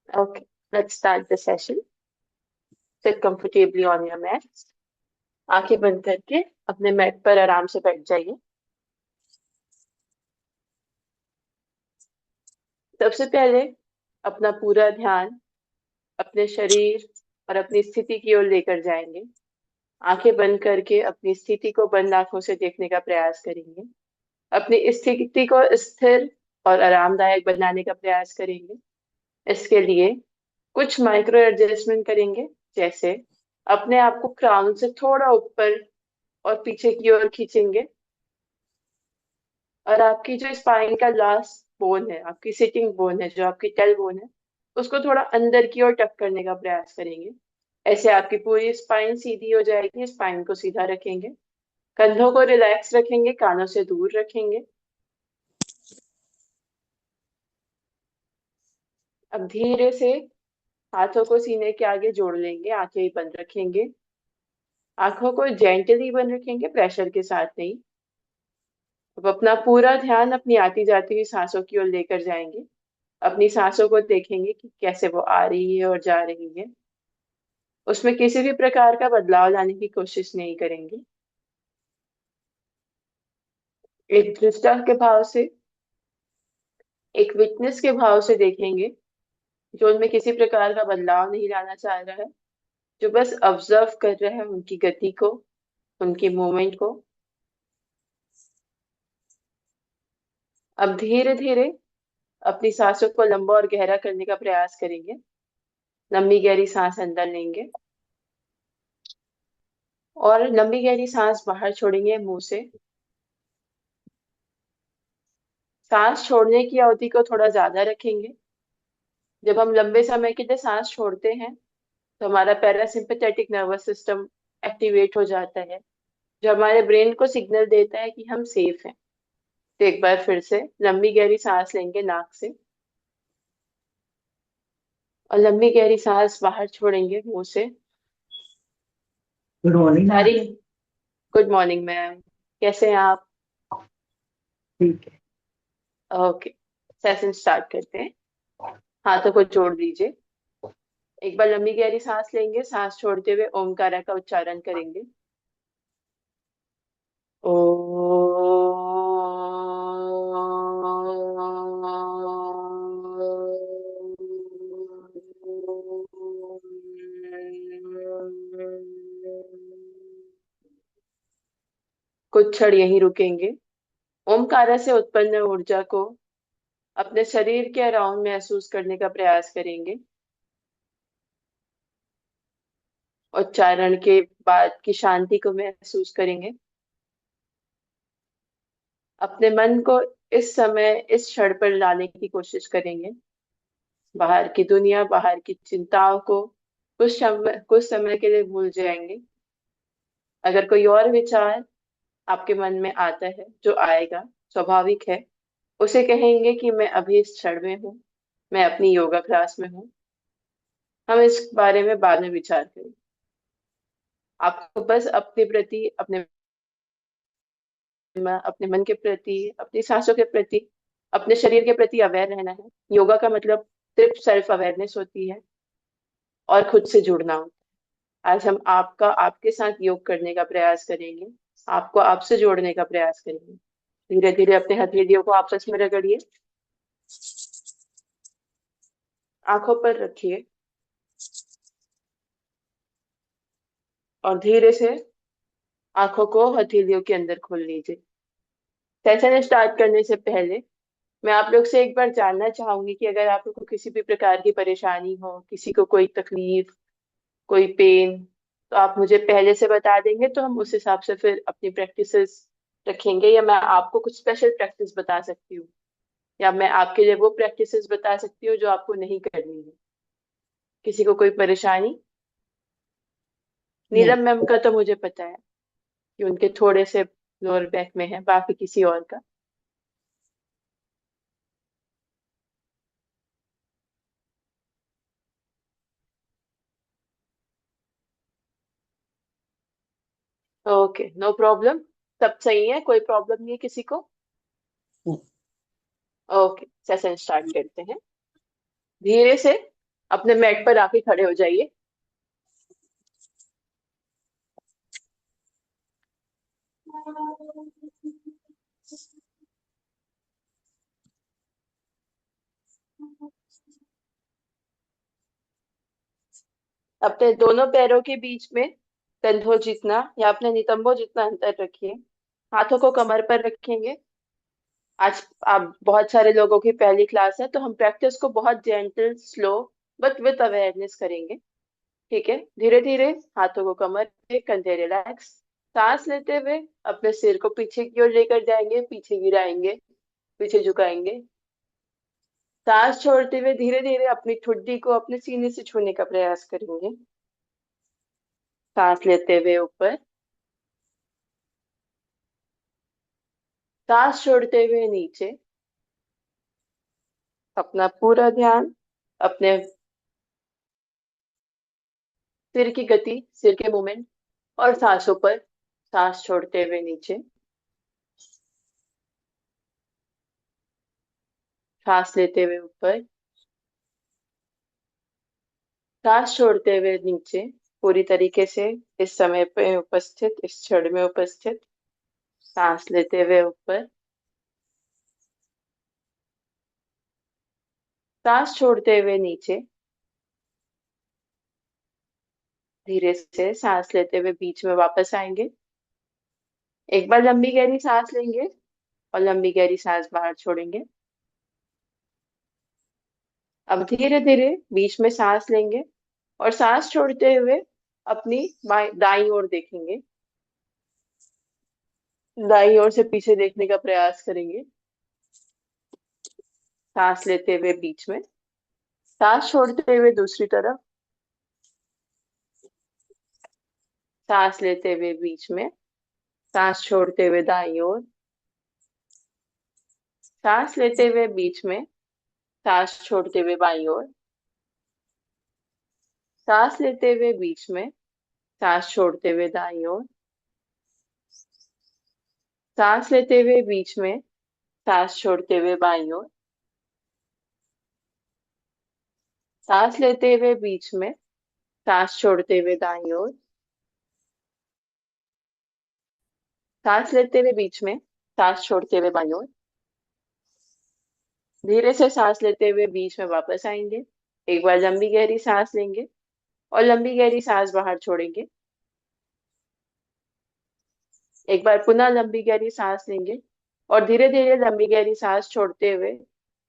Okay, let's start the session. Sit comfortably on your mats. आंखें बंद करके अपने मैट पर आराम से बैठ जाइए। सबसे पहले अपना पूरा ध्यान अपने शरीर और अपनी स्थिति की ओर लेकर जाएंगे। आंखें बंद करके अपनी स्थिति को बंद आंखों से देखने का प्रयास करेंगे। अपनी स्थिति को स्थिर और आरामदायक बनाने का प्रयास करेंगे। इसके लिए कुछ माइक्रो एडजस्टमेंट करेंगे, जैसे अपने आप को क्राउन से थोड़ा ऊपर और पीछे की ओर खींचेंगे, और आपकी जो स्पाइन का लास्ट बोन है, आपकी सिटिंग बोन है, जो आपकी टेल बोन है, उसको थोड़ा अंदर की ओर टक करने का प्रयास करेंगे। ऐसे आपकी पूरी स्पाइन सीधी हो जाएगी। स्पाइन को सीधा रखेंगे, कंधों को रिलैक्स रखेंगे, कानों से दूर रखेंगे। अब धीरे से हाथों को सीने के आगे जोड़ लेंगे, आंखें बंद रखेंगे। आंखों को जेंटली बंद रखेंगे, प्रेशर के साथ नहीं। अब अपना पूरा ध्यान अपनी आती जाती हुई सांसों की ओर लेकर जाएंगे। अपनी सांसों को देखेंगे कि कैसे वो आ रही है और जा रही है। उसमें किसी भी प्रकार का बदलाव लाने की कोशिश नहीं करेंगे। एक दृष्टा के भाव से, एक विटनेस के भाव से देखेंगे, जो उनमें किसी प्रकार का बदलाव नहीं लाना चाह रहा है, जो बस ऑब्जर्व कर रहा है उनकी गति को, उनकी मूवमेंट को। अब धीरे धीरे अपनी सांसों को लंबा और गहरा करने का प्रयास करेंगे। लंबी गहरी सांस अंदर लेंगे और लंबी गहरी सांस बाहर छोड़ेंगे मुंह से। सांस छोड़ने की अवधि को थोड़ा ज्यादा रखेंगे। जब हम लंबे समय के लिए सांस छोड़ते हैं तो हमारा पैरासिम्पथेटिक नर्वस सिस्टम एक्टिवेट हो जाता है, जो हमारे ब्रेन को सिग्नल देता है कि हम सेफ हैं। तो एक बार फिर से लंबी गहरी सांस लेंगे नाक से, और लंबी गहरी सांस बाहर छोड़ेंगे मुंह से। Good morning ma'am. सारी गुड मॉर्निंग मैम, कैसे हैं आप? ठीक है। ओके, सेशन स्टार्ट करते हैं। हाथों को जोड़ दीजिए। एक बार लंबी गहरी सांस लेंगे, सांस छोड़ते हुए ओमकारा का उच्चारण करेंगे। ओ। कुछ क्षण यहीं रुकेंगे। ओमकारा से उत्पन्न ऊर्जा को अपने शरीर के अराउंड महसूस करने का प्रयास करेंगे। उच्चारण के बाद की शांति को महसूस करेंगे। अपने मन को इस समय इस क्षण पर लाने की कोशिश करेंगे। बाहर की दुनिया, बाहर की चिंताओं को कुछ समय के लिए भूल जाएंगे। अगर कोई और विचार आपके मन में आता है, जो आएगा, स्वाभाविक है, उसे कहेंगे कि मैं अभी इस क्षण में हूँ, मैं अपनी योगा क्लास में हूँ, हम इस बारे में बाद में विचार करें। आपको बस अपने प्रति, अपने मन के प्रति, अपनी सांसों के प्रति, अपने शरीर के प्रति अवेयर रहना है। योगा का मतलब सिर्फ सेल्फ अवेयरनेस होती है और खुद से जुड़ना होता है। आज हम आपका आपके साथ योग करने का प्रयास करेंगे, आपको आपसे जोड़ने का प्रयास करेंगे। धीरे धीरे अपने हथेलियों को आपस में रगड़िए, आंखों पर रखिए और धीरे से आंखों को हथेलियों के अंदर खोल लीजिए। सेशन स्टार्ट करने से पहले मैं आप लोग से एक बार जानना चाहूंगी कि अगर आप लोग को किसी भी प्रकार की परेशानी हो, किसी को कोई तकलीफ, कोई पेन, तो आप मुझे पहले से बता देंगे, तो हम उस हिसाब से फिर अपनी प्रैक्टिसेस रखेंगे। या मैं आपको कुछ स्पेशल प्रैक्टिस बता सकती हूँ, या मैं आपके लिए वो प्रैक्टिसेस बता सकती हूँ जो आपको नहीं करनी है। किसी को कोई परेशानी? नहीं। नीलम मैम का तो मुझे पता है कि उनके थोड़े से लोअर बैक में है, बाकी किसी और का? ओके, नो प्रॉब्लम, सब सही है, कोई प्रॉब्लम नहीं है किसी को। नहीं। ओके, सेशन स्टार्ट करते हैं। धीरे से अपने मैट पर आके खड़े हो जाइए। अपने दोनों पैरों के बीच में कंधों जितना या अपने नितंबों जितना अंतर रखिए। हाथों को कमर पर रखेंगे। आज आप बहुत सारे लोगों की पहली क्लास है, तो हम प्रैक्टिस को बहुत gentle slow but with awareness करेंगे। ठीक है, धीरे धीरे हाथों को कमर पे, कंधे रिलैक्स। सांस लेते हुए अपने सिर को पीछे की ओर लेकर जाएंगे, पीछे गिराएंगे, पीछे झुकाएंगे। सांस छोड़ते हुए धीरे धीरे अपनी ठुड्डी को अपने सीने से छूने का प्रयास करेंगे। सांस लेते हुए ऊपर। सांस छोड़ते हुए नीचे। अपना पूरा ध्यान अपने सिर की गति, सिर के मूवमेंट और सांसों पर। सांस छोड़ते हुए नीचे। सांस लेते हुए ऊपर। सांस छोड़ते हुए नीचे। पूरी तरीके से इस समय पे उपस्थित, इस क्षण में उपस्थित। सांस लेते हुए ऊपर। सांस छोड़ते हुए नीचे। धीरे से सांस लेते हुए बीच में वापस आएंगे। एक बार लंबी गहरी सांस लेंगे और लंबी गहरी सांस बाहर छोड़ेंगे। अब धीरे धीरे बीच में सांस लेंगे और सांस छोड़ते हुए अपनी दाईं ओर देखेंगे। दाईं ओर से पीछे देखने का प्रयास करेंगे। सांस लेते हुए बीच में। सांस छोड़ते हुए दूसरी तरफ। सांस लेते हुए बीच में। सांस छोड़ते हुए दाईं ओर। सांस लेते हुए बीच में। सांस छोड़ते हुए बाईं ओर। सांस लेते हुए बीच में। सांस छोड़ते हुए दाईं ओर। सांस लेते हुए बीच में। सांस छोड़ते हुए बाईं ओर। सांस लेते हुए बीच में। सांस छोड़ते हुए दाईं ओर। सांस लेते हुए बीच में। सांस छोड़ते हुए बाईं ओर। धीरे से सांस लेते हुए बीच में वापस आएंगे। एक बार लंबी गहरी सांस लेंगे और लंबी गहरी सांस बाहर छोड़ेंगे। एक बार पुनः लंबी गहरी सांस लेंगे और धीरे धीरे लंबी गहरी सांस छोड़ते हुए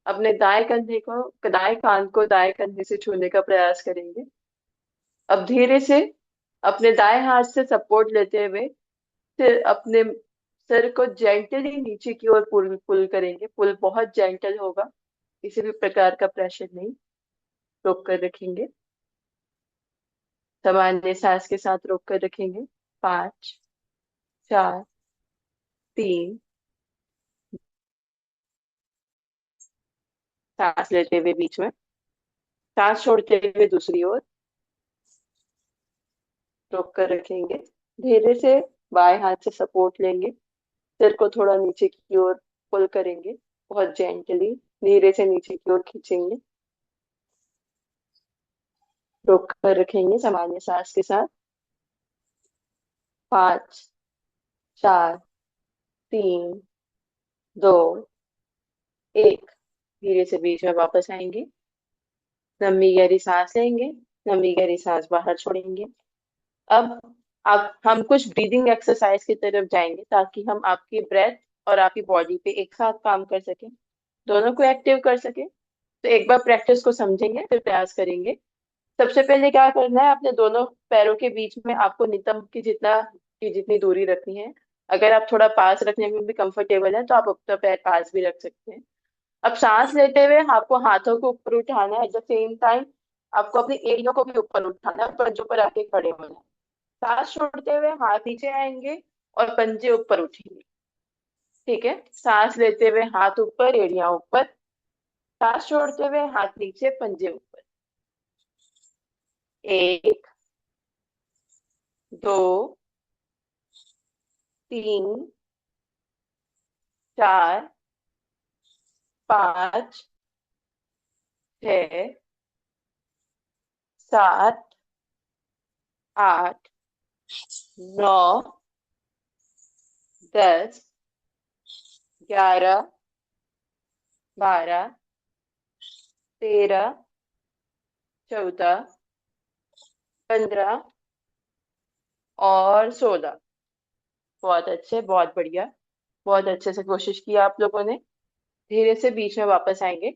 अपने दाएं कान को दाएं कंधे से छूने का प्रयास करेंगे। अब धीरे से अपने दाएं हाथ से सपोर्ट लेते हुए फिर अपने सिर को जेंटली नीचे की ओर पुल पुल करेंगे। पुल बहुत जेंटल होगा, किसी भी प्रकार का प्रेशर नहीं। रोक कर रखेंगे। सामान्य सांस के साथ रोक कर रखेंगे। 5, 4, 3। सांस लेते हुए बीच में। सांस छोड़ते हुए दूसरी ओर। रोक कर रखेंगे। धीरे से बाएं हाथ से सपोर्ट लेंगे। सिर को थोड़ा नीचे की ओर पुल करेंगे, बहुत जेंटली। धीरे से नीचे की ओर खींचेंगे। रोक कर रखेंगे सामान्य सांस के साथ। 5, 4, 3, 2, 1। धीरे से बीच में वापस आएंगे। लंबी गहरी सांस लेंगे। लंबी गहरी सांस बाहर छोड़ेंगे। अब आप हम कुछ ब्रीदिंग एक्सरसाइज की तरफ जाएंगे ताकि हम आपकी ब्रेथ और आपकी बॉडी पे एक साथ काम कर सकें, दोनों को एक्टिव कर सकें। तो एक बार प्रैक्टिस को समझेंगे फिर प्रयास करेंगे। सबसे पहले क्या करना है, अपने दोनों पैरों के बीच में आपको नितंब की जितनी दूरी रखनी है। अगर आप थोड़ा पास रखने में भी कंफर्टेबल है तो आप अपना पैर पास भी रख सकते हैं। अब सांस लेते हुए आपको हाथों को ऊपर उठाना है, एट द सेम टाइम आपको अपनी एड़ियों को भी ऊपर उठाना है, पंजों पर आके खड़े होना है। सांस छोड़ते हुए हाथ नीचे आएंगे और पंजे ऊपर उठेंगे। ठीक है, सांस लेते हुए हाथ ऊपर, एड़ियां ऊपर। सांस छोड़ते हुए हाथ नीचे, पंजे ऊपर। 1, 2, 3, 4, 5, 6, 7, 8, 9, 10, 11, 12, 13, 14, 15 और 16। बहुत अच्छे, बहुत बढ़िया। बहुत अच्छे से कोशिश की आप लोगों ने। धीरे से बीच में वापस आएंगे।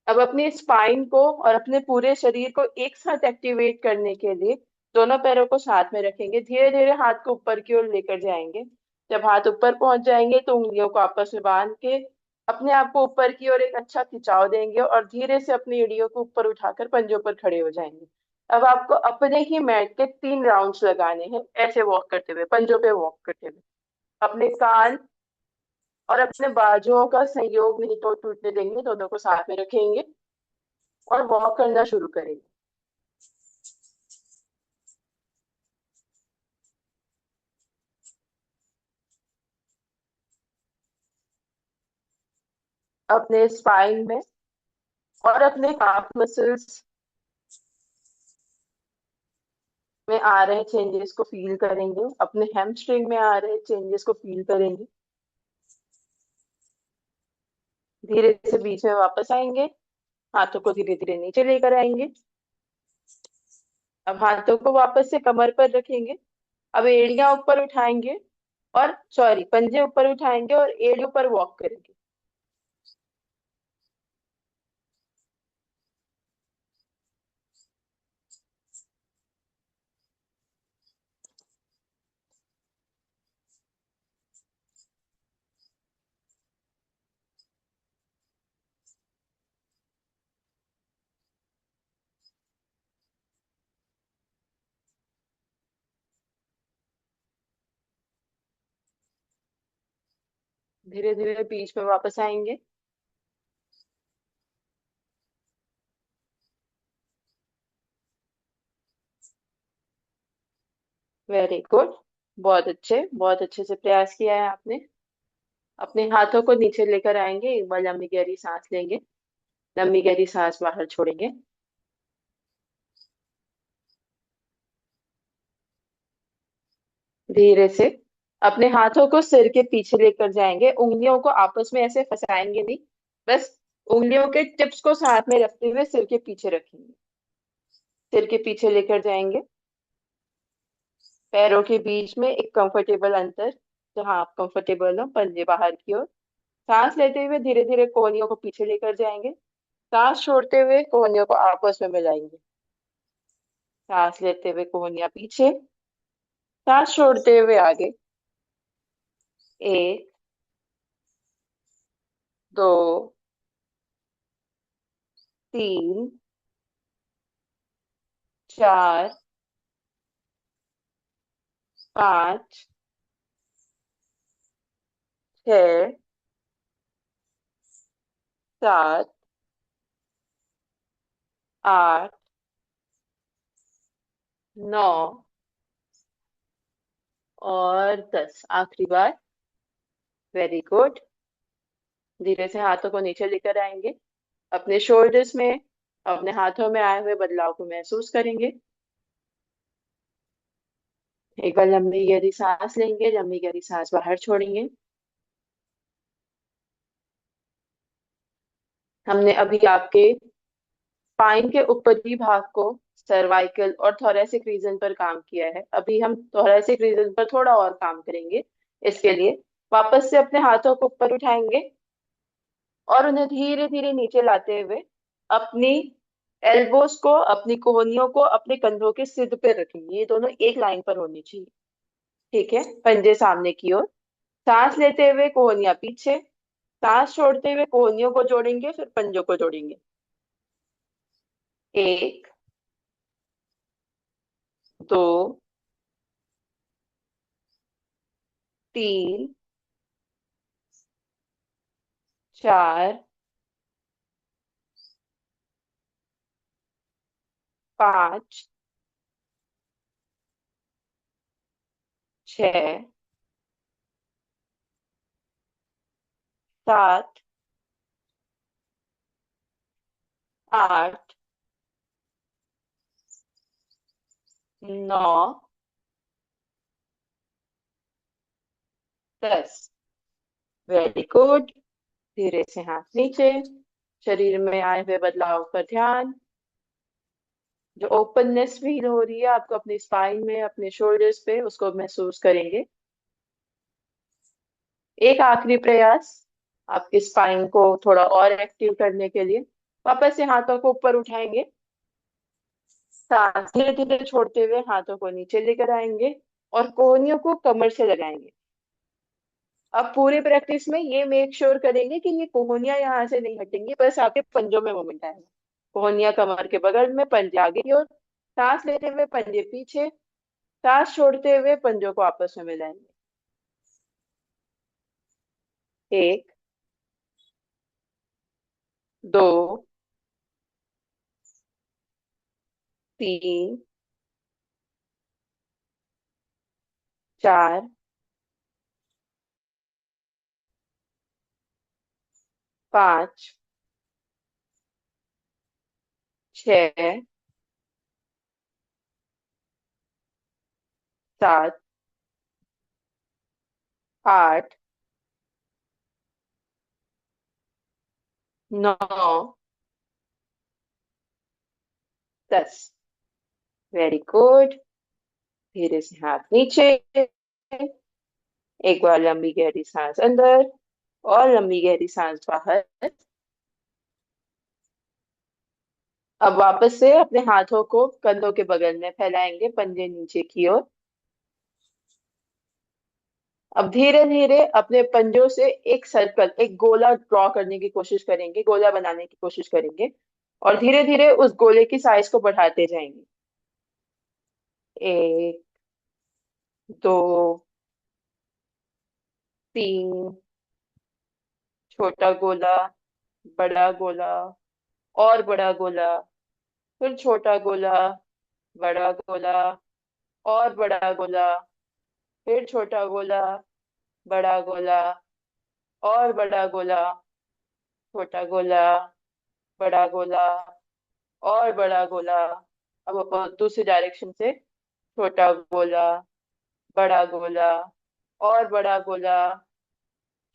अब अपने स्पाइन को और अपने पूरे शरीर को एक साथ एक्टिवेट करने के लिए दोनों पैरों को साथ में रखेंगे। धीरे धीरे हाथ को ऊपर की ओर लेकर जाएंगे। जब हाथ ऊपर पहुंच जाएंगे तो उंगलियों को आपस में बांध के अपने आप को ऊपर की ओर एक अच्छा खिंचाव देंगे और धीरे से अपनी एड़ियों को ऊपर उठाकर पंजों पर खड़े हो जाएंगे। अब आपको अपने ही मैट के 3 राउंड्स लगाने हैं, ऐसे वॉक करते हुए, पंजों पे वॉक करते हुए। अपने कान और अपने बाजुओं का संयोग नहीं तो टूटने देंगे, दोनों को साथ में रखेंगे और वॉक करना शुरू करेंगे। अपने स्पाइन में और अपने काफ मसल्स में आ रहे चेंजेस को फील करेंगे, अपने हैमस्ट्रिंग में आ रहे चेंजेस को फील करेंगे। धीरे से बीच में वापस आएंगे। हाथों को धीरे धीरे नीचे लेकर आएंगे। अब हाथों को वापस से कमर पर रखेंगे। अब एड़ियां ऊपर उठाएंगे और सॉरी, पंजे ऊपर उठाएंगे और एड़ियों पर वॉक करेंगे। धीरे धीरे बीच में वापस आएंगे। Very good. बहुत अच्छे से प्रयास किया है आपने। अपने हाथों को नीचे लेकर आएंगे। एक बार लंबी गहरी सांस लेंगे। लंबी गहरी सांस बाहर छोड़ेंगे। धीरे से अपने हाथों को सिर के पीछे लेकर जाएंगे। उंगलियों को आपस में ऐसे फंसाएंगे नहीं, बस उंगलियों के टिप्स को साथ में रखते हुए सिर के पीछे रखेंगे। सिर के पीछे लेकर जाएंगे। पैरों के बीच में एक कंफर्टेबल अंतर, जहां आप कंफर्टेबल हो, पंजे बाहर की ओर। सांस लेते हुए धीरे धीरे कोहनियों को पीछे लेकर जाएंगे। सांस छोड़ते हुए कोहनियों को आपस में मिलाएंगे। सांस लेते हुए कोहनियां पीछे। सांस छोड़ते हुए आगे। 1, 2, 3, 4, 5, 6, 7, 8, 9 और 10। आखिरी बार। Very good. धीरे से हाथों को नीचे लेकर आएंगे। अपने शोल्डर्स में, अपने हाथों में आए हुए बदलाव को महसूस करेंगे। एक बार लंबी गहरी सांस लेंगे। लंबी गहरी सांस बाहर छोड़ेंगे। हमने अभी आपके स्पाइन के ऊपरी भाग को, सर्वाइकल और थोरैसिक रीजन पर काम किया है। अभी हम थोरैसिक रीजन पर थोड़ा और काम करेंगे। इसके लिए वापस से अपने हाथों को ऊपर उठाएंगे और उन्हें धीरे धीरे नीचे लाते हुए अपनी एल्बोस को, अपनी कोहनियों को अपने कंधों के सिर पे रखेंगे। ये दोनों एक लाइन पर होनी चाहिए। ठीक है, पंजे सामने की ओर। सांस लेते हुए कोहनियां पीछे। सांस छोड़ते हुए कोहनियों को जोड़ेंगे, फिर पंजों को जोड़ेंगे। 1, 2, 3, 4, 5, 6, 7, 8, 9, 10। Very good. धीरे से हाथ नीचे। शरीर में आए हुए बदलाव पर ध्यान। जो ओपननेस फील हो रही है आपको अपनी स्पाइन में, अपने शोल्डर्स पे, उसको महसूस करेंगे। एक आखिरी प्रयास आपकी स्पाइन को थोड़ा और एक्टिव करने के लिए। वापस से हाथों को ऊपर उठाएंगे। सांस धीरे धीरे छोड़ते हुए हाथों को नीचे लेकर आएंगे और कोहनियों को कमर से लगाएंगे। अब पूरी प्रैक्टिस में ये मेक श्योर करेंगे कि ये कोहनियां यहाँ से नहीं हटेंगी, बस आपके पंजों में मोमेंट आएगा। कोहनियां कमर के बगल में, पंजे आगे की ओर। सांस लेते हुए पंजे पीछे। सांस छोड़ते हुए पंजों को आपस में मिलाएंगे। 1, 2, 3, 4, 5, 6, 7, 8, 9, 10। Very good. धीरे से हाथ नीचे। एक बार लंबी गहरी सांस अंदर और लंबी गहरी सांस बाहर। अब वापस से अपने हाथों को कंधों के बगल में फैलाएंगे, पंजे नीचे की ओर। अब धीरे धीरे अपने पंजों से एक सर्कल, एक गोला ड्रॉ करने की कोशिश करेंगे, गोला बनाने की कोशिश करेंगे। और धीरे धीरे उस गोले की साइज को बढ़ाते जाएंगे। 1, 2, 3। छोटा गोला, बड़ा गोला, और बड़ा गोला। फिर छोटा गोला, बड़ा गोला, और बड़ा गोला। फिर छोटा गोला, बड़ा गोला, और बड़ा गोला। छोटा गोला, बड़ा गोला, और बड़ा गोला। अब दूसरी डायरेक्शन से। छोटा गोला, बड़ा गोला, और बड़ा गोला।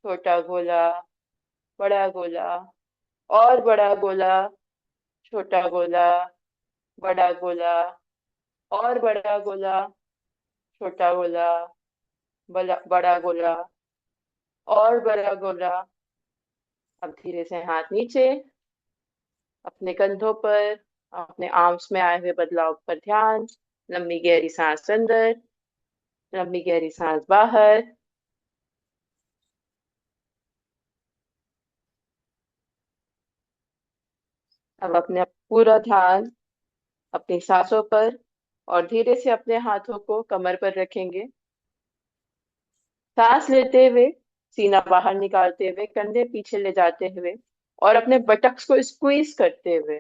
छोटा गोला, बड़ा गोला, और बड़ा गोला। छोटा गोला, बड़ा गोला, और बड़ा गोला। छोटा गोला, बड़ा बड़ा गोला, और बड़ा गोला। अब धीरे से हाथ नीचे। अपने कंधों पर, अपने आर्म्स में आए हुए बदलाव पर ध्यान। लंबी गहरी सांस अंदर, लंबी गहरी सांस बाहर। अब अपने पूरा ध्यान अपनी सांसों पर, और धीरे से अपने हाथों को कमर पर रखेंगे। सांस लेते हुए सीना बाहर निकालते हुए, कंधे पीछे ले जाते हुए, और अपने बटक्स को स्क्वीज करते हुए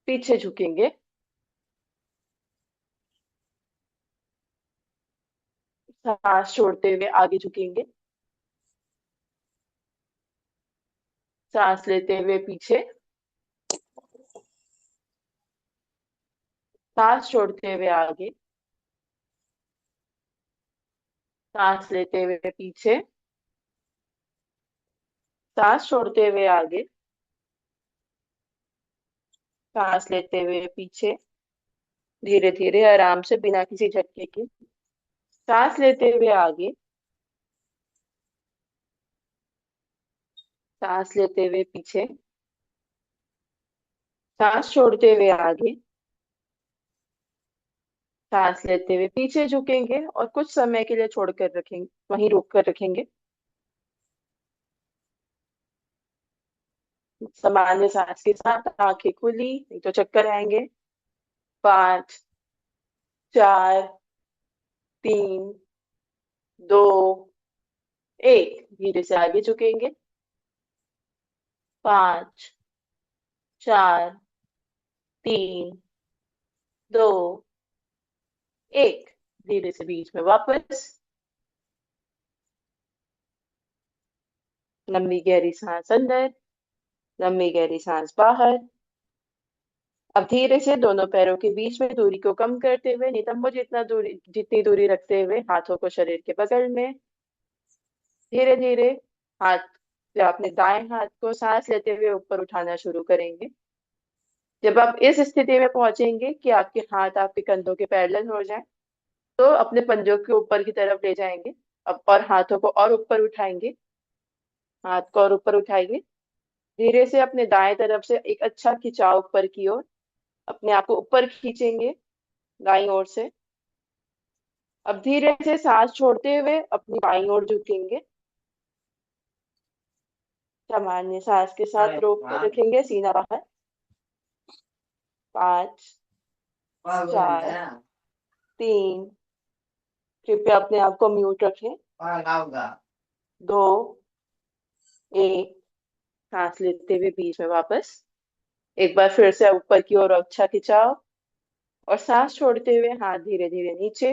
पीछे झुकेंगे। सांस छोड़ते हुए आगे झुकेंगे। सांस लेते हुए पीछे। सांस छोड़ते हुए आगे। सांस लेते हुए पीछे। सांस छोड़ते हुए आगे। सांस लेते हुए पीछे। धीरे धीरे आराम से, बिना किसी झटके के। सांस लेते हुए आगे। सांस लेते हुए पीछे। सांस छोड़ते हुए आगे। सांस लेते हुए पीछे झुकेंगे और कुछ समय के लिए छोड़कर रखेंगे, वहीं रोक कर रखेंगे। सामान्य सांस के साथ आंखें खुली, नहीं तो चक्कर आएंगे। 5, 4, 3, 2, 1। धीरे से आगे झुकेंगे। 5, 4, 3, 2, 1। धीरे से बीच में वापस। लंबी गहरी सांस अंदर, लंबी गहरी सांस बाहर। अब धीरे से दोनों पैरों के बीच में दूरी को कम करते हुए नितंबों जितनी दूरी रखते हुए हाथों को शरीर के बगल में धीरे धीरे हाथ या अपने दाएं हाथ को सांस लेते हुए ऊपर उठाना शुरू करेंगे। जब आप इस स्थिति में पहुंचेंगे कि आपके हाथ आपके कंधों के पैरेलल हो जाए, तो अपने पंजों के ऊपर की तरफ ले जाएंगे। अब और हाथों को और ऊपर उठाएंगे। हाथ को और ऊपर उठाएंगे। धीरे से अपने दाएं तरफ से एक अच्छा खिंचाव ऊपर की ओर अपने आप को ऊपर खींचेंगे, दाईं ओर से। अब धीरे से सांस छोड़ते हुए अपनी बाईं ओर झुकेंगे। सामान्य सांस के साथ रोक कर रखेंगे, सीना बाहर। 5, 4, 3, कृपया अपने आप को म्यूट रखें। 2, 1, सांस लेते हुए बीच में वापस एक बार फिर से ऊपर की ओर अच्छा खिंचाव, और सांस छोड़ते हुए हाथ धीरे धीरे नीचे।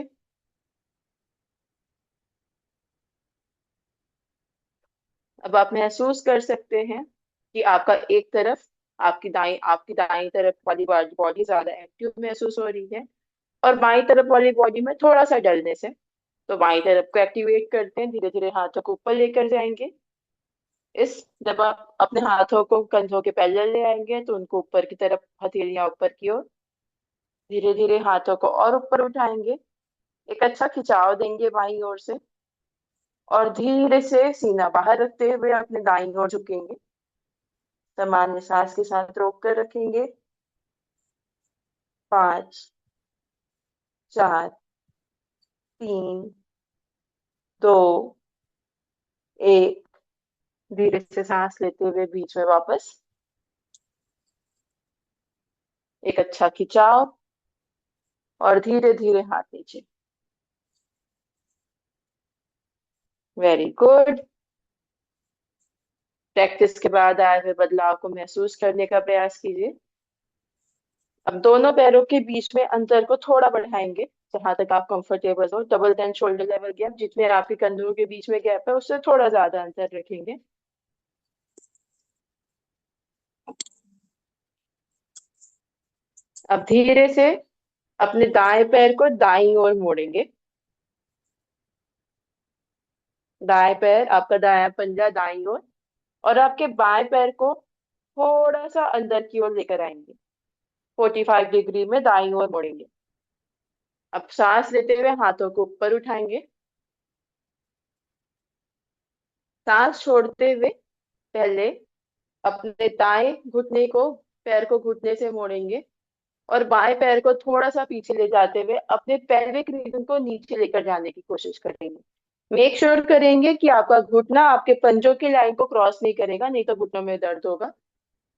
अब आप महसूस कर सकते हैं कि आपका एक तरफ, आपकी दाईं तरफ वाली बॉडी ज्यादा एक्टिव महसूस हो रही है, और बाईं तरफ वाली बॉडी में थोड़ा सा डलनेस है। तो बाईं तरफ को एक्टिवेट करते हैं, धीरे धीरे हाथों को ऊपर लेकर जाएंगे। इस जब आप अपने हाथों को कंधों के पैरेलल ले आएंगे तो उनको ऊपर की तरफ, हथेलियां ऊपर की ओर, धीरे धीरे हाथों को और ऊपर उठाएंगे। एक अच्छा खिंचाव देंगे बाईं ओर से, और धीरे से सीना बाहर रखते हुए अपने दाईं ओर झुकेंगे। सामान्य सांस के साथ रोक कर रखेंगे। 5, 4, 3, 2, 1, धीरे से सांस लेते हुए बीच में वापस एक अच्छा खिंचाव, और धीरे धीरे हाथ नीचे। Very good. प्रैक्टिस के बाद आए हुए बदलाव को महसूस करने का प्रयास कीजिए। अब दोनों पैरों के बीच में अंतर को थोड़ा बढ़ाएंगे, जहां तक आप कंफर्टेबल हो। Double then shoulder level gap, जितने आपके कंधों के बीच में गैप है उससे थोड़ा ज्यादा अंतर रखेंगे। अब धीरे से अपने दाएं पैर को दाईं ओर मोड़ेंगे। दाएं पैर, आपका दायां पंजा दाईं ओर, और आपके बाएं पैर को थोड़ा सा अंदर की ओर लेकर आएंगे। 45 डिग्री में दाईं ओर मोड़ेंगे। अब सांस लेते हुए हाथों को ऊपर उठाएंगे। सांस छोड़ते हुए पहले अपने दाएं घुटने को, पैर को घुटने से मोड़ेंगे, और बाएं पैर को थोड़ा सा पीछे ले जाते हुए अपने पेल्विक रीजन को नीचे लेकर जाने की कोशिश करेंगे। मेक श्योर करेंगे कि आपका घुटना आपके पंजों की लाइन को क्रॉस नहीं करेगा, नहीं तो घुटनों में दर्द होगा।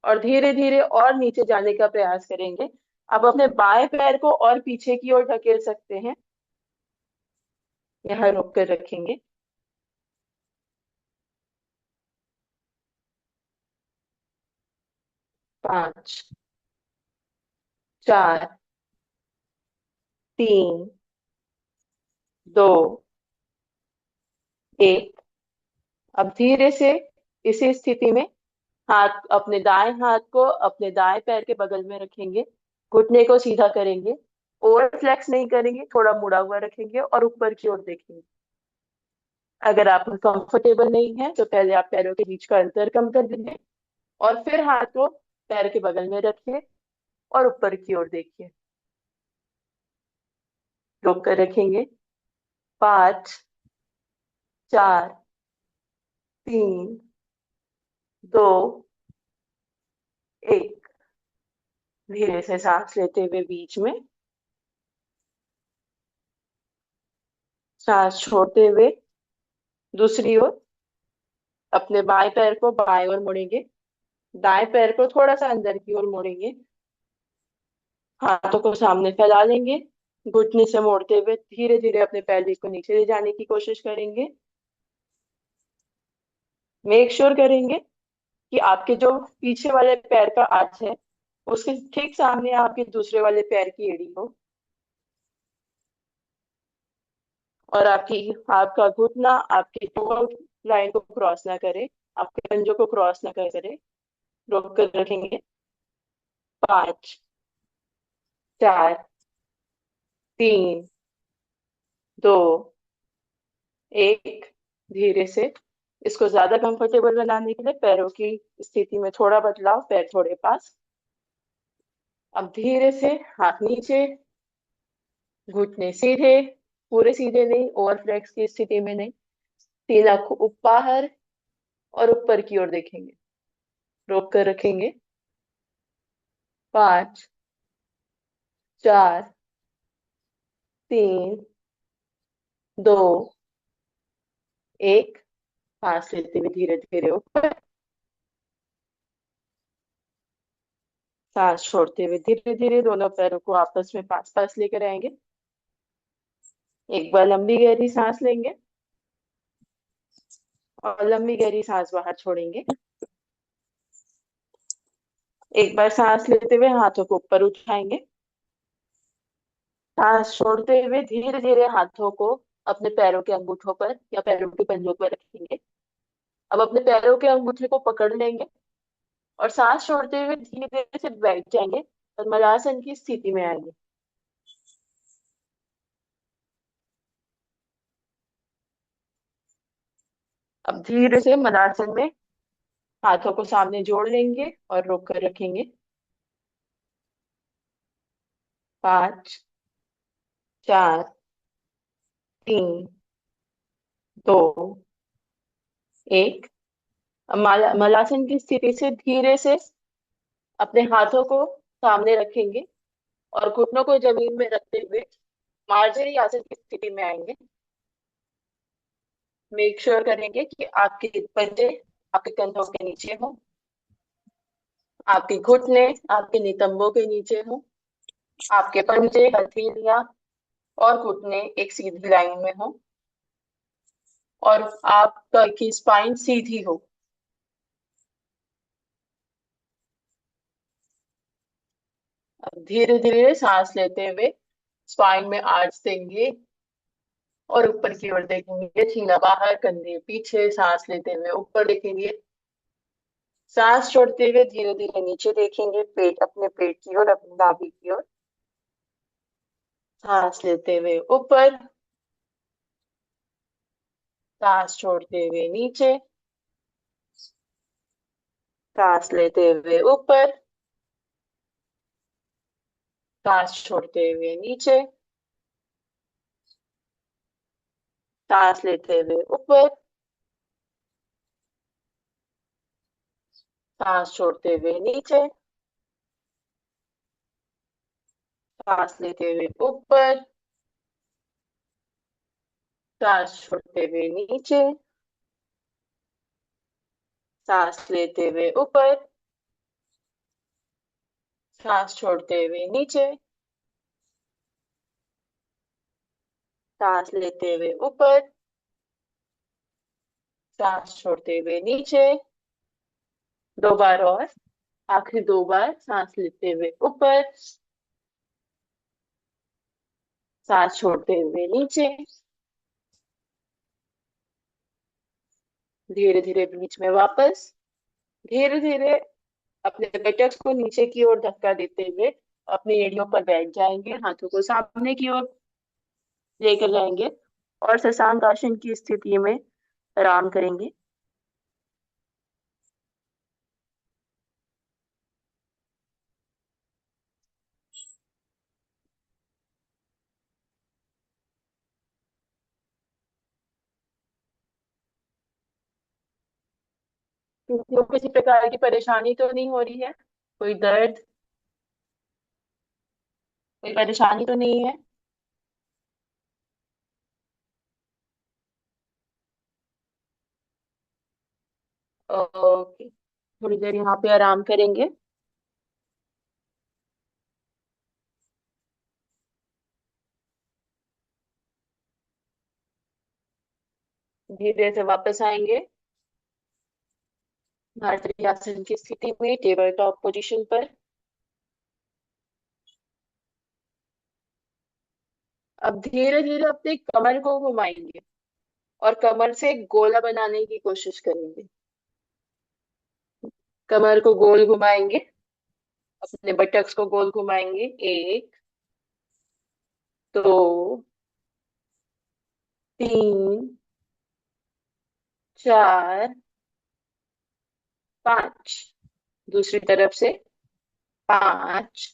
और धीरे धीरे और नीचे जाने का प्रयास करेंगे। आप अपने बाएं पैर को और पीछे की ओर धकेल सकते हैं। यहाँ रोक कर रखेंगे। 5, 4, 3, 2, 1। अब धीरे से इसी स्थिति में अपने दाएं हाथ को अपने दाएं पैर के बगल में रखेंगे। घुटने को सीधा करेंगे। ओवर फ्लेक्स नहीं करेंगे, थोड़ा मुड़ा हुआ रखेंगे और ऊपर की ओर देखेंगे। अगर आप कंफर्टेबल नहीं है तो पहले आप पैरों के बीच का अंतर कम कर दीजिए, और फिर हाथ को पैर के बगल में रखिए और ऊपर की ओर देखिए। रोक कर रखेंगे। 5, 4, 3, 2, 1। धीरे से सांस लेते हुए बीच में, सांस छोड़ते हुए दूसरी ओर अपने बाएं पैर को बाएं ओर मोड़ेंगे। दाएं पैर को थोड़ा सा अंदर की ओर मोड़ेंगे। हाथों को सामने फैला लेंगे। घुटने से मोड़ते हुए धीरे धीरे अपने पैर को नीचे ले जाने की कोशिश करेंगे। मेक श्योर करेंगे कि आपके जो पीछे वाले पैर का आर्च है उसके ठीक सामने आपके दूसरे वाले पैर की एड़ी हो, और आपका घुटना आपके टो लाइन को क्रॉस ना करे, आपके पंजों को क्रॉस ना करे। रोक कर रखेंगे। 5, 4, 3, 2, 1। धीरे से इसको ज्यादा कंफर्टेबल बनाने के लिए पैरों की स्थिति में थोड़ा बदलाव, पैर थोड़े पास। अब धीरे से हाथ नीचे, घुटने सीधे, पूरे सीधे नहीं, ओवर फ्लेक्स की स्थिति में नहीं। 3 आंख बाहर और ऊपर की ओर देखेंगे। रोक कर रखेंगे। 5, 4, 3, 2, 1। सांस लेते हुए धीरे धीरे ऊपर, सांस छोड़ते हुए धीरे धीरे दोनों पैरों को आपस में पास पास लेकर आएंगे। एक बार लंबी गहरी सांस लेंगे और लंबी गहरी सांस बाहर छोड़ेंगे। एक बार सांस लेते हुए हाथों को ऊपर उठाएंगे। सांस छोड़ते हुए धीरे धीरे हाथों को अपने पैरों के अंगूठों पर या पैरों के पंजों पर रखेंगे। अब अपने पैरों के अंगूठे को पकड़ लेंगे और सांस छोड़ते हुए धीरे धीरे से बैठ जाएंगे और मलासन की स्थिति में आएंगे। अब धीरे से मलासन में हाथों को सामने जोड़ लेंगे और रोक कर रखेंगे। 5, 4, 3, 2, 1। अब मलासन की स्थिति से धीरे से अपने हाथों को सामने रखेंगे और घुटनों को जमीन में रखते हुए मार्जरी आसन की स्थिति में आएंगे। मेक श्योर करेंगे कि आपके पंजे आपके कंधों के नीचे हो, आपके घुटने आपके नितंबों के नीचे हो, आपके पंजे, हथेलियां और घुटने एक सीधी लाइन में हो और आपका की स्पाइन सीधी हो। अब धीरे धीरे सांस लेते हुए स्पाइन में आर्च देंगे और ऊपर की ओर देखेंगे। सीना बाहर, कंधे पीछे। सांस लेते हुए ऊपर देखेंगे। सांस छोड़ते हुए धीरे धीरे नीचे देखेंगे, पेट अपने पेट की ओर, अपनी नाभि की ओर। सांस लेते हुए ऊपर, सांस छोड़ते हुए नीचे, सांस लेते हुए ऊपर, सांस छोड़ते हुए नीचे, सांस लेते हुए ऊपर, सांस छोड़ते हुए नीचे, सांस लेते हुए ऊपर, सांस छोड़ते हुए नीचे, सांस लेते हुए ऊपर, सांस छोड़ते हुए नीचे, सांस लेते हुए ऊपर, सांस छोड़ते हुए नीचे। 2 बार और, आखिरी 2 बार। सांस लेते हुए ऊपर, सांस छोड़ते हुए नीचे। धीरे धीरे बीच में वापस। धीरे धीरे अपने पेटक्स को नीचे की ओर धक्का देते हुए अपनी एड़ियों पर बैठ जाएंगे। हाथों को सामने की ओर लेकर जाएंगे और शशांक आसन की स्थिति में आराम करेंगे। किसी को किसी प्रकार की परेशानी तो नहीं हो रही है? कोई दर्द, कोई परेशानी तो नहीं है? ओके, थोड़ी देर यहाँ पे आराम करेंगे। धीरे से वापस आएंगे भारतीय आसन की स्थिति में, टेबल टॉप पोजीशन पर। अब धीरे धीरे अपने कमर को घुमाएंगे और कमर से एक गोला बनाने की कोशिश करेंगे। कमर को गोल घुमाएंगे, अपने बटक्स को गोल घुमाएंगे। 1, दो, तीन, चार, पांच। दूसरी तरफ से। पांच,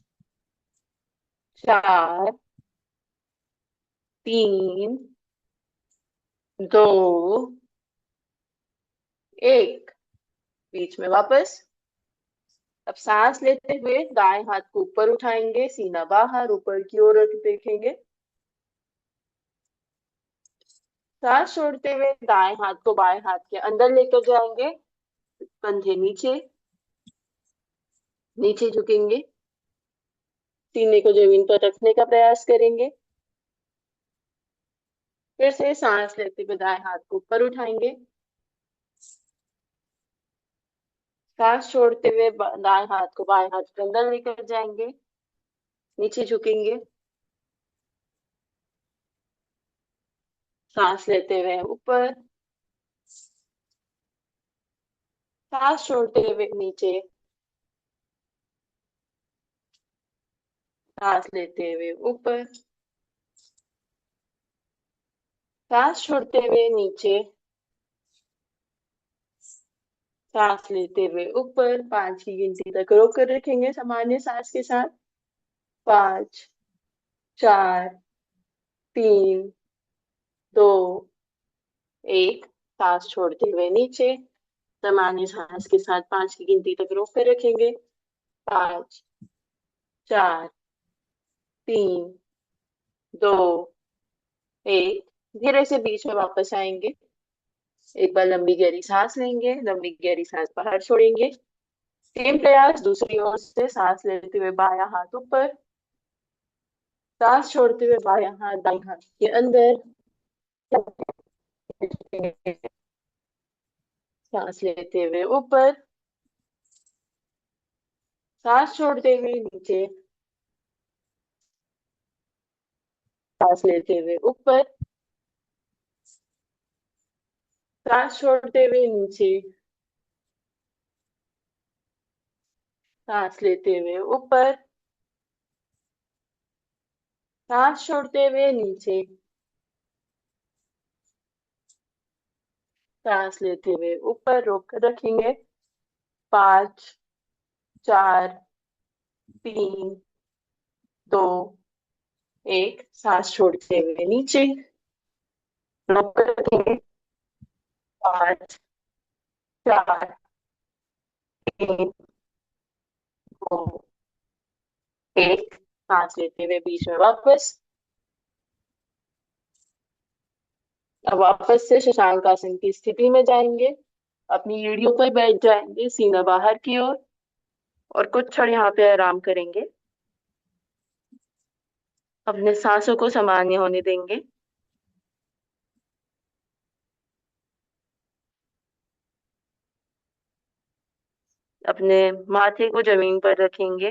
चार, तीन, दो, एक। बीच में वापस। अब सांस लेते हुए दाएं हाथ को ऊपर उठाएंगे, सीना बाहर ऊपर की ओर देखेंगे। सांस छोड़ते हुए दाएं हाथ को बाएं हाथ के अंदर लेकर जाएंगे। कंधे नीचे, नीचे झुकेंगे। सीने को जमीन पर रखने का प्रयास करेंगे। फिर से सांस लेते हुए दाएं हाथ को ऊपर उठाएंगे। सांस छोड़ते हुए दाएं हाथ को बाएं हाथ के अंदर लेकर जाएंगे। नीचे झुकेंगे। सांस लेते हुए ऊपर। सांस छोड़ते हुए नीचे। सांस लेते हुए ऊपर। सांस छोड़ते हुए नीचे। सांस लेते हुए ऊपर। पांच की गिनती तक रोक कर रखेंगे सामान्य सांस के साथ। पांच, चार, तीन, दो, एक। सांस छोड़ते हुए नीचे। सामान्य सांस के साथ पांच की गिनती तक रोक कर रखेंगे। पांच, चार, तीन, दो, एक। धीरे से बीच में वापस आएंगे। एक बार लंबी गहरी सांस लेंगे, लंबी गहरी सांस बाहर छोड़ेंगे। सेम प्रयास दूसरी ओर से। सांस लेते हुए बायां हाथ ऊपर। सांस छोड़ते हुए बायां हाथ दाएं हाथ के अंदर। सांस लेते हुए ऊपर। सांस छोड़ते हुए नीचे। सांस लेते हुए ऊपर। सांस छोड़ते हुए नीचे। सांस लेते हुए ऊपर। सांस छोड़ते हुए नीचे। सांस लेते हुए ऊपर रोक कर रखेंगे। पांच, चार, तीन, दो, एक। सांस छोड़ते हुए नीचे रोक कर रखेंगे। पांच, चार, तीन, दो, एक। सांस लेते हुए बीच में वापस। अब वापस से शशांक आसन की स्थिति में जाएंगे। अपनी एड़ियों पर बैठ जाएंगे, सीना बाहर की ओर। और कुछ क्षण यहाँ पे आराम करेंगे। अपने सांसों को सामान्य होने देंगे। अपने माथे को जमीन पर रखेंगे।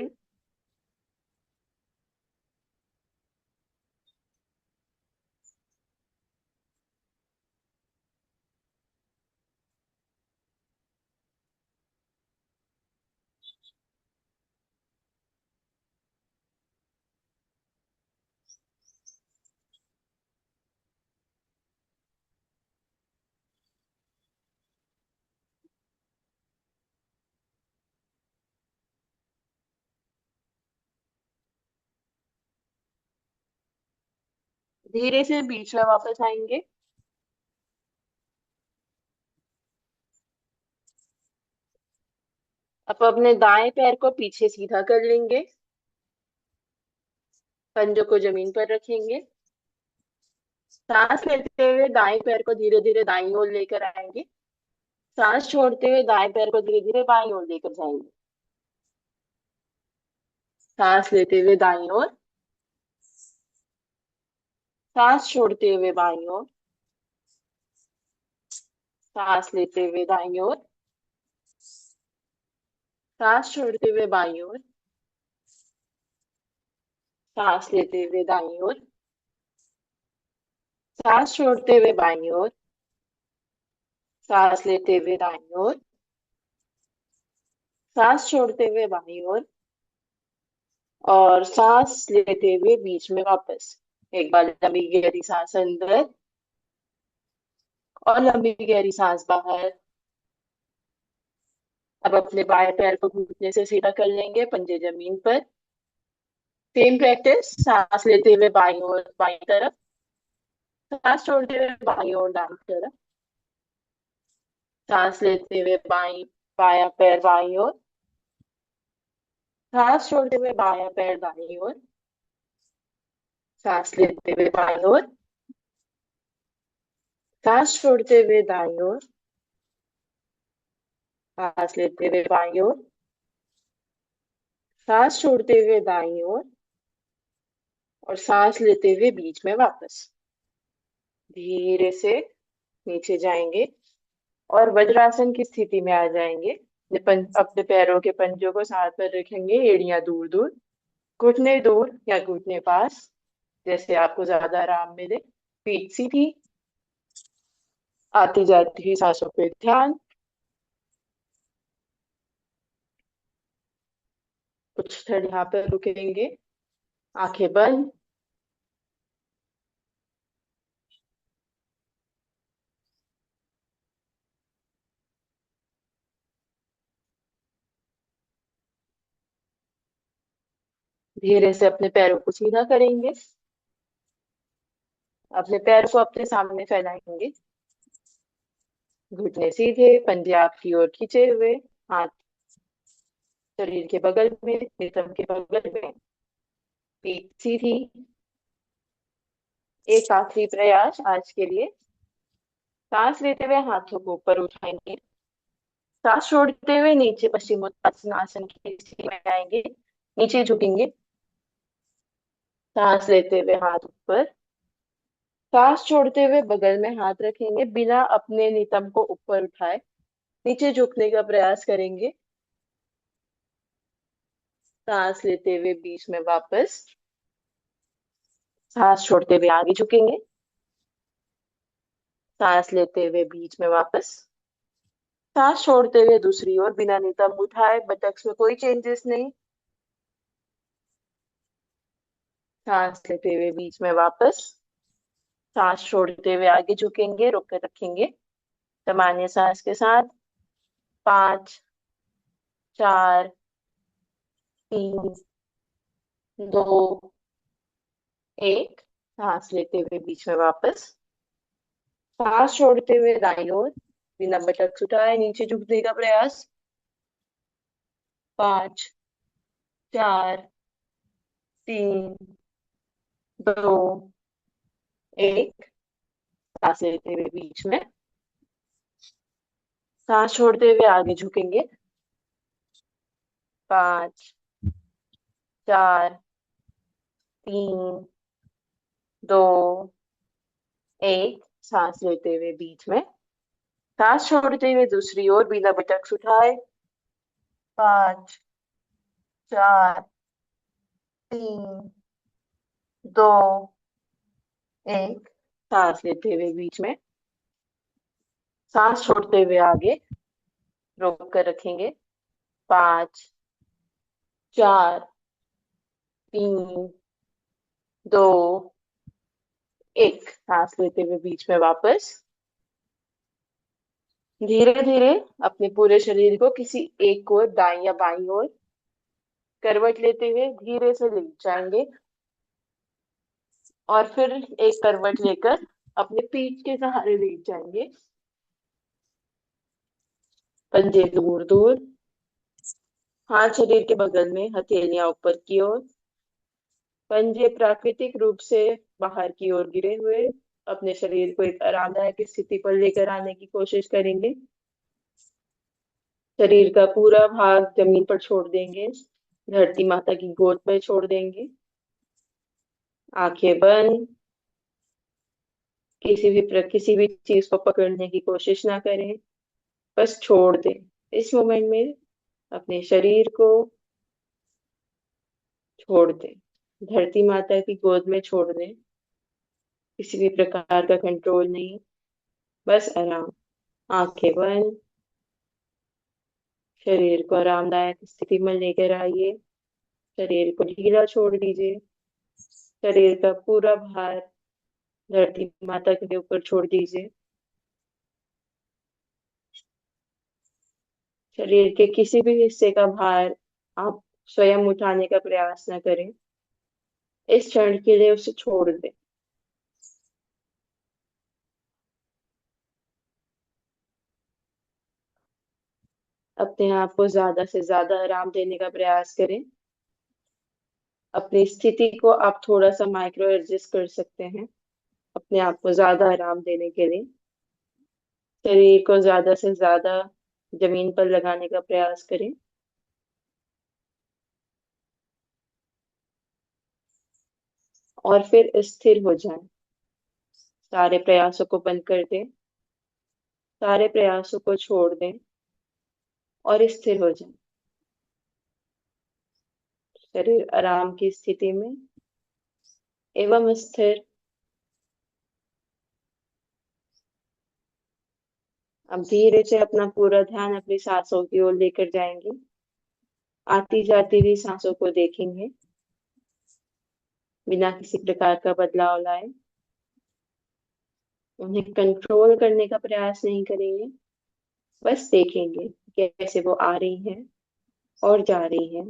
धीरे से बीच में वापस आएंगे। अब अपने दाएं पैर को पीछे सीधा कर लेंगे। पंजों को जमीन पर रखेंगे। सांस लेते हुए दाएं पैर को धीरे धीरे दाईं ओर लेकर आएंगे। सांस छोड़ते हुए दाएं पैर को धीरे धीरे बाईं ओर लेकर जाएंगे। सांस लेते हुए दाईं ओर। सांस छोड़ते हुए बाईं ओर। सांस लेते हुए दाईं ओर। सांस छोड़ते हुए बाईं ओर। सांस लेते हुए दाईं ओर। सांस छोड़ते हुए बाईं ओर। सांस लेते हुए दाईं ओर। सांस छोड़ते हुए बाईं ओर। और सांस लेते हुए बीच में वापस। एक बार लंबी गहरी सांस अंदर और लंबी गहरी सांस बाहर। अब अपने बाएं पैर को घुटने से सीधा कर लेंगे, पंजे जमीन पर। सेम प्रैक्टिस, सांस लेते हुए बाईं ओर बाईं तरफ, सांस छोड़ते हुए बाईं ओर दाईं तरफ, सांस लेते हुए बाईं बायां पैर बाईं ओर, सांस छोड़ते हुए बायां पैर दाईं ओर, सांस लेते हुए बाईं ओर, सांस छोड़ते हुए दाईं ओर, सांस लेते हुए बाईं ओर, सांस छोड़ते हुए दाईं ओर, और सांस लेते हुए बीच में वापस। धीरे से नीचे जाएंगे और वज्रासन की स्थिति में आ जाएंगे। अपने पैरों के पंजों को साथ पर रखेंगे, एड़ियां दूर दूर, घुटने दूर या घुटने पास, जैसे आपको ज्यादा आराम मिले। पीठ सीधी, आती जाती हुई सांसों पे ध्यान। कुछ क्षण यहाँ पर रुकेंगे, आंखें बंद। धीरे से अपने पैरों को सीधा करेंगे, अपने पैर को अपने सामने फैलाएंगे, घुटने सीधे, पंजे आपकी ओर खींचे हुए, हाथ शरीर के बगल में, नितंब के बगल में, पीठ सीधी। एक आखिरी प्रयास आज के लिए। सांस लेते हुए हाथों को ऊपर उठाएंगे, सांस छोड़ते हुए नीचे पश्चिमोत्तानासन की स्थिति में आएंगे, नीचे झुकेंगे। सांस लेते हुए हाथ ऊपर, सांस छोड़ते हुए बगल में हाथ रखेंगे, बिना अपने नितंब को ऊपर उठाए नीचे झुकने का प्रयास करेंगे। सांस लेते हुए बीच में वापस, सांस छोड़ते हुए आगे झुकेंगे, सांस लेते हुए बीच में वापस, सांस छोड़ते हुए दूसरी ओर, बिना नितंब उठाए, बटक्स में कोई चेंजेस नहीं। सांस लेते हुए बीच में वापस, सांस छोड़ते हुए आगे झुकेंगे, रोक कर रखेंगे सामान्य सांस के साथ। 5, 4, 3, 2, 1। सांस लेते हुए बीच में वापस, सांस छोड़ते हुए दाईं ओर, बिना बटक्स उठाए नीचे झुकने का प्रयास। 5, 4, 3, 2, 1। सांस लेते हुए बीच में, सांस छोड़ते हुए आगे झुकेंगे। 5, 4, 3, 2, 1। सांस लेते हुए बीच में, सांस छोड़ते हुए दूसरी ओर, बिना बटक्स उठाए। 5, 4, 3, 2, 1। सांस लेते हुए बीच में, सांस छोड़ते हुए आगे, रोक कर रखेंगे। 5, 4, 3, 2, 1। सांस लेते हुए बीच में वापस। धीरे धीरे अपने पूरे शरीर को किसी एक ओर, दाईं या बाईं ओर करवट लेते हुए धीरे से लेट जाएंगे, और फिर एक करवट लेकर अपने पीठ के सहारे लेट जाएंगे। पंजे दूर दूर, हाथ शरीर के बगल में, हथेलियां ऊपर की ओर, पंजे प्राकृतिक रूप से बाहर की ओर गिरे हुए। अपने शरीर को एक आरामदायक स्थिति पर लेकर आने की कोशिश करेंगे। शरीर का पूरा भाग जमीन पर छोड़ देंगे, धरती माता की गोद पर छोड़ देंगे। आंखें बंद। किसी भी चीज को पकड़ने की कोशिश ना करें, बस छोड़ दें। इस मोमेंट में अपने शरीर को छोड़ दें, धरती माता की गोद में छोड़ दें। किसी भी प्रकार का कंट्रोल नहीं, बस आराम। आंखें बंद। शरीर को आरामदायक स्थिति में लेकर आइए, शरीर को ढीला छोड़ दीजिए। शरीर का पूरा भार धरती माता के ऊपर छोड़ दीजिए। शरीर के किसी भी हिस्से का भार आप स्वयं उठाने का प्रयास न करें। इस क्षण के लिए उसे छोड़ दें। अपने आप को ज्यादा से ज्यादा आराम देने का प्रयास करें। अपनी स्थिति को आप थोड़ा सा माइक्रो एडजस्ट कर सकते हैं अपने आप को ज्यादा आराम देने के लिए। शरीर को ज्यादा से ज्यादा जमीन पर लगाने का प्रयास करें। और फिर स्थिर हो जाएं। सारे प्रयासों को बंद कर दें। सारे प्रयासों को छोड़ दें और स्थिर हो जाएं। शरीर आराम की स्थिति में एवं स्थिर। अब धीरे से अपना पूरा ध्यान अपनी सांसों की ओर लेकर जाएंगे। आती जाती हुई सांसों को देखेंगे बिना किसी प्रकार का बदलाव लाए। उन्हें कंट्रोल करने का प्रयास नहीं करेंगे। बस देखेंगे कैसे वो आ रही हैं और जा रही हैं।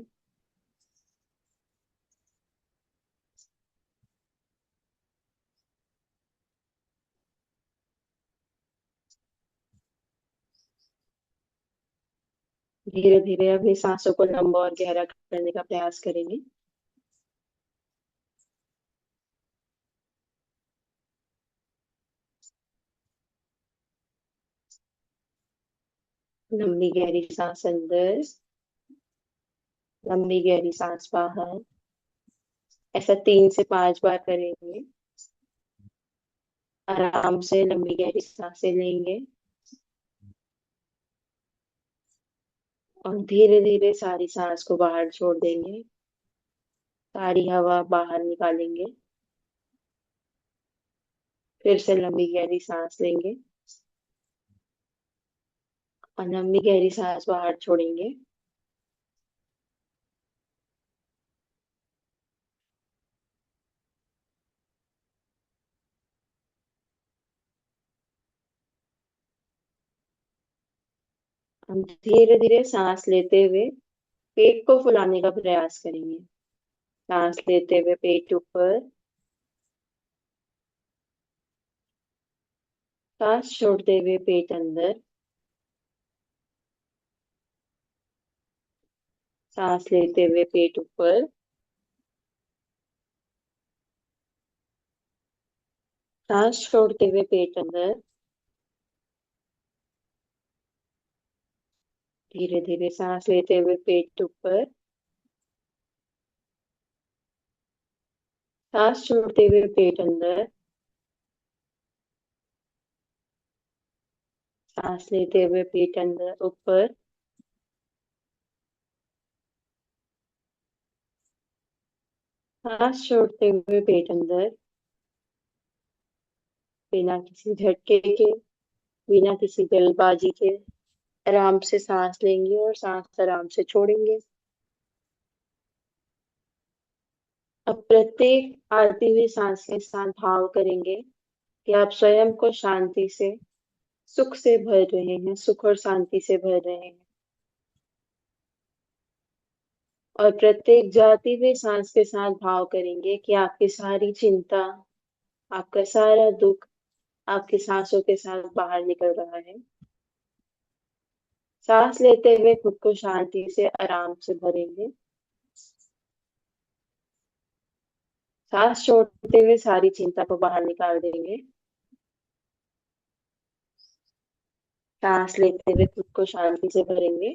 धीरे धीरे अपनी सांसों को लंबा और गहरा करने का प्रयास करेंगे। लंबी गहरी सांस अंदर। लंबी गहरी सांस बाहर। ऐसा 3 से 5 बार करेंगे। आराम से लंबी गहरी सांसें लेंगे और धीरे धीरे सारी सांस को बाहर छोड़ देंगे। सारी हवा बाहर निकालेंगे। फिर से लंबी गहरी सांस लेंगे और लंबी गहरी सांस बाहर छोड़ेंगे। हम धीरे धीरे सांस लेते हुए पेट को फुलाने का प्रयास करेंगे। सांस लेते हुए पेट ऊपर। सांस छोड़ते हुए पेट अंदर। सांस लेते हुए पेट ऊपर। सांस छोड़ते हुए पेट अंदर। धीरे धीरे सांस लेते हुए पेट ऊपर। सांस छोड़ते हुए पेट अंदर। सांस लेते हुए पेट अंदर ऊपर। सांस छोड़ते हुए पेट अंदर। बिना किसी झटके के, बिना किसी जल्दबाजी के आराम से सांस लेंगे और सांस आराम से छोड़ेंगे। अब प्रत्येक आती हुई सांस के साथ भाव करेंगे कि आप स्वयं को शांति से, सुख से भर रहे हैं, सुख और शांति से भर रहे हैं। और प्रत्येक जाती हुई सांस के साथ भाव करेंगे कि आपकी सारी चिंता, आपका सारा दुख आपकी सांसों के साथ बाहर निकल रहा है। सांस लेते हुए खुद को शांति से आराम से भरेंगे। सांस छोड़ते हुए सारी चिंता को बाहर निकाल देंगे। सांस लेते हुए खुद को शांति से भरेंगे।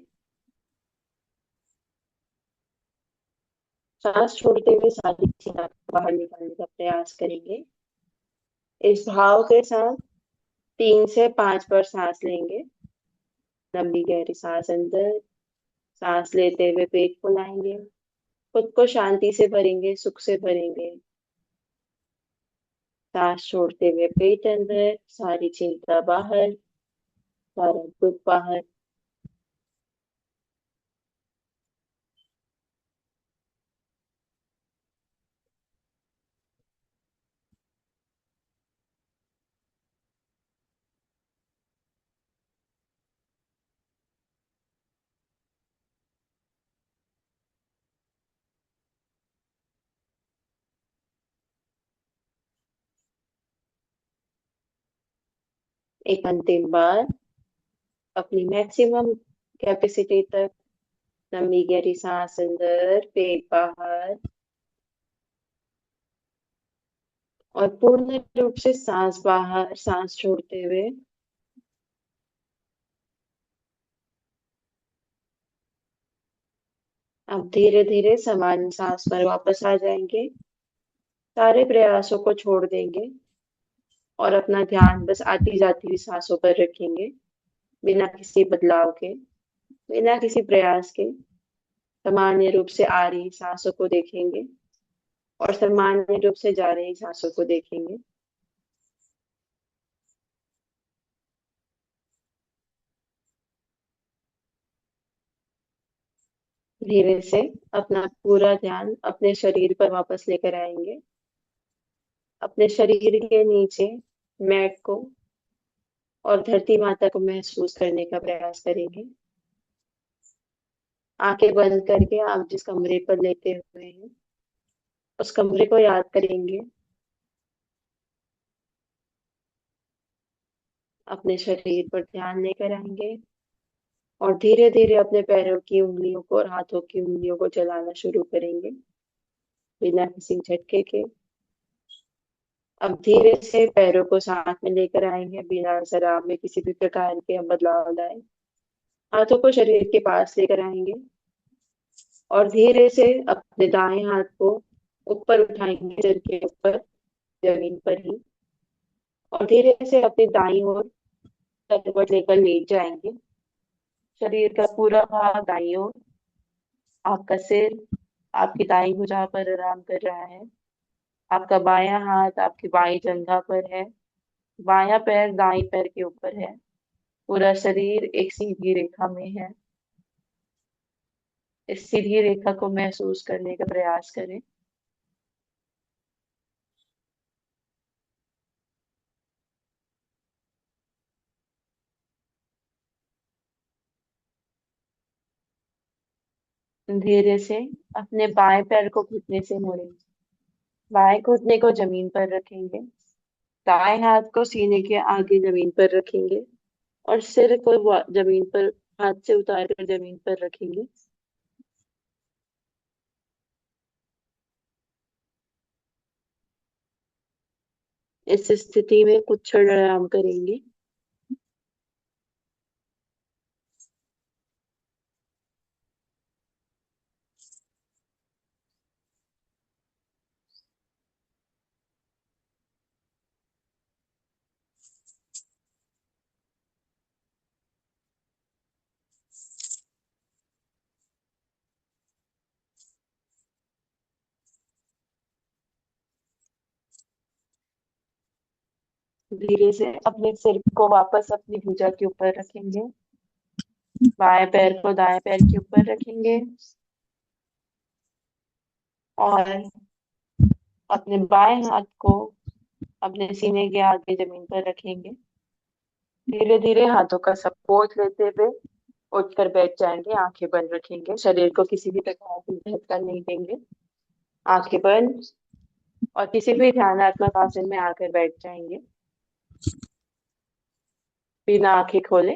सांस छोड़ते हुए सारी चिंता को बाहर निकालने का प्रयास करेंगे। इस भाव के साथ 3 से 5 बार सांस लेंगे। लंबी गहरी सांस अंदर। सांस लेते हुए पेट फुलाएंगे। खुद को शांति से भरेंगे, सुख से भरेंगे। सांस छोड़ते हुए पेट अंदर, सारी चिंता बाहर, सारा दुख बाहर। एक अंतिम बार अपनी मैक्सिमम कैपेसिटी तक लंबी गहरी सांस अंदर, पेट बाहर, और पूर्ण रूप से सांस बाहर, सांस छोड़ते हुए। अब धीरे धीरे सामान्य सांस पर वापस आ जाएंगे। सारे प्रयासों को छोड़ देंगे और अपना ध्यान बस आती जाती हुई सांसों पर रखेंगे, बिना किसी बदलाव के, बिना किसी प्रयास के। सामान्य रूप से आ रही सांसों को देखेंगे और सामान्य रूप से जा रही सांसों को देखेंगे। धीरे से अपना पूरा ध्यान अपने शरीर पर वापस लेकर आएंगे। अपने शरीर के नीचे मैट को और धरती माता को महसूस करने का प्रयास करेंगे। आंखें बंद करके आप जिस कमरे पर लेटे हुए हैं उस कमरे को याद करेंगे। अपने शरीर पर ध्यान लेकर आएंगे और धीरे धीरे अपने पैरों की उंगलियों को और हाथों की उंगलियों को चलाना शुरू करेंगे, बिना किसी झटके के। अब धीरे से पैरों को साथ में लेकर आएंगे, बिना शराब में किसी भी प्रकार के बदलाव लाए। हाथों को शरीर के पास लेकर आएंगे और धीरे से अपने दाएं हाथ को ऊपर उठाएंगे, सिर के ऊपर, जमीन पर ही। और धीरे से अपनी दाईं ओर करवट लेकर लेट जाएंगे। शरीर का पूरा भाग दाईं ओर, आपका सिर आपकी दाईं भुजा पर आराम कर रहा है। आपका बायां हाथ आपकी बाईं जंघा पर है। बायां पैर दाईं पैर के ऊपर है। पूरा शरीर एक सीधी रेखा में है। इस सीधी रेखा को महसूस करने का प्रयास करें। धीरे से अपने बाएं पैर को घुटने से मोड़ेंगे। बाएं घुटने को जमीन पर रखेंगे। दाएं हाथ को सीने के आगे जमीन पर रखेंगे और सिर को जमीन पर, हाथ से उतार कर जमीन पर रखेंगे। इस स्थिति में कुछ क्षण आराम करेंगे। धीरे से अपने सिर को वापस अपनी भुजा के ऊपर रखेंगे। बाएं पैर को दाएं पैर के ऊपर रखेंगे और अपने बाएं हाथ को अपने सीने के आगे जमीन पर रखेंगे। धीरे धीरे हाथों का सपोर्ट लेते हुए उठकर बैठ जाएंगे। आंखें बंद रखेंगे, शरीर को किसी भी प्रकार की झटका नहीं देंगे। आंखें बंद, और किसी भी ध्यानात्मक आसन में आकर बैठ जाएंगे, बिना आंखें खोले।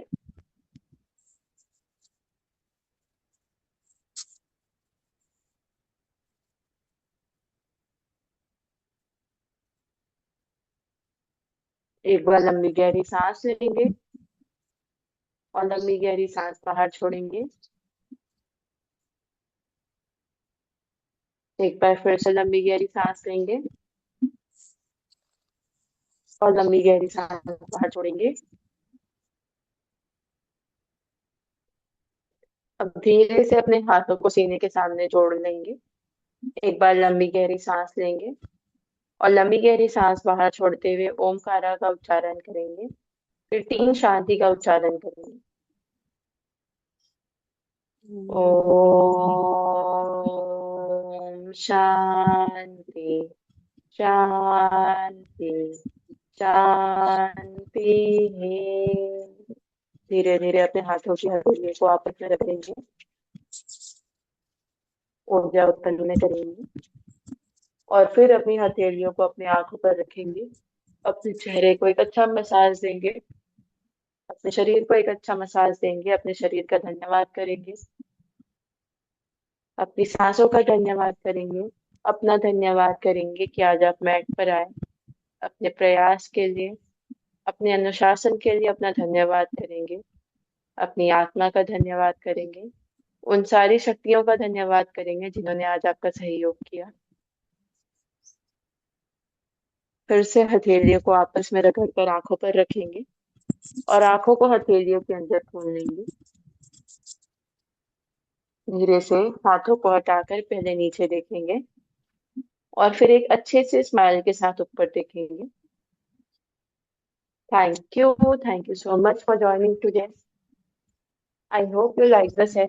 एक बार लंबी गहरी सांस लेंगे और लंबी गहरी सांस बाहर छोड़ेंगे। एक बार फिर से लंबी गहरी सांस लेंगे और लंबी गहरी सांस बाहर छोड़ेंगे। अब धीरे से अपने हाथों को सीने के सामने जोड़ लेंगे। एक बार लंबी गहरी सांस लेंगे और लंबी गहरी सांस बाहर छोड़ते हुए ओमकारा का उच्चारण करेंगे। फिर तीन शांति का उच्चारण करेंगे। ओम शांति, शांति, शांति। धीरे धीरे अपने हाथों की हथेलियों को आपस में रखेंगे, ऊर्जा उत्पन्न करेंगे और फिर अपनी हथेलियों को अपनी आंखों पर रखेंगे। अपने चेहरे को एक अच्छा मसाज देंगे। अपने शरीर को एक अच्छा मसाज देंगे, अपने शरीर का धन्यवाद करेंगे, अपनी सांसों का धन्यवाद करेंगे, अपना धन्यवाद करेंगे कि आज आप मैट पर आए, अपने प्रयास के लिए, अपने अनुशासन के लिए अपना धन्यवाद करेंगे, अपनी आत्मा का धन्यवाद करेंगे, उन सारी शक्तियों का धन्यवाद करेंगे जिन्होंने आज आपका सहयोग किया। फिर से हथेलियों को आपस में रगड़ कर आंखों पर रखेंगे और आंखों को हथेलियों के अंदर खोल लेंगे। धीरे से हाथों को हटाकर पहले नीचे देखेंगे और फिर एक अच्छे से स्माइल के साथ ऊपर देखेंगे। Thank you so much for joining today. I hope you like the session.